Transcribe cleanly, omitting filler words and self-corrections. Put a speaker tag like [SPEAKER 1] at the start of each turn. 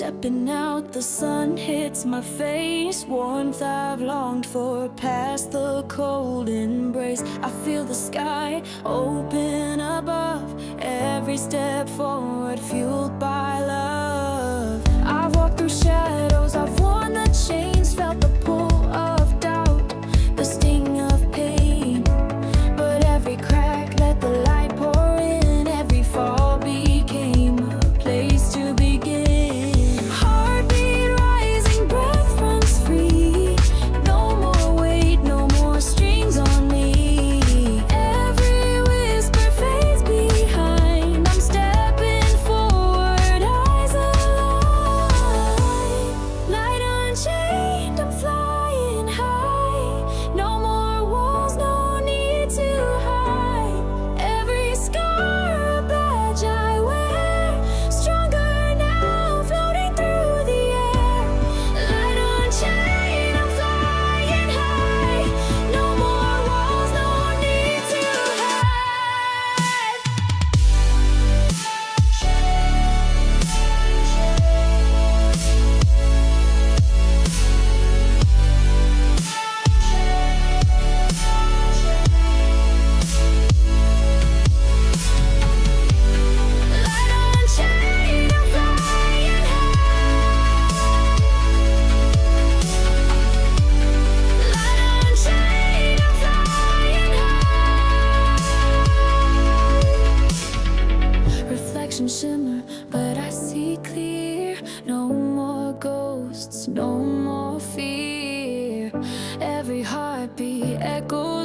[SPEAKER 1] stepping out, the sun hits my face. Warmth I've longed for, past the cold embrace. I feel the sky open above, every step forward fueled by love. I've walked through shadows, I've worn the chains, felt the pull of doubt, the sting of pain. But every crack let the light pour in, every fall became a place to begin. Heartbeat rising, breath runs free. No more weight, no more strings on me. Every whisper fades behind. I'm stepping forward, eyes alive. Light unchained, I'm flying high. No more walls, no need to hide. Every scar a badge I wear, stronger now, floating through the air. Light unchained, I'm flying high. No more walls, no need to hide. Light unchained, I'm flying high. Light unchained, I'm flying high. Reflection shimmer, but I see clear. No more ghosts, no more fear. Every heartbeat echoes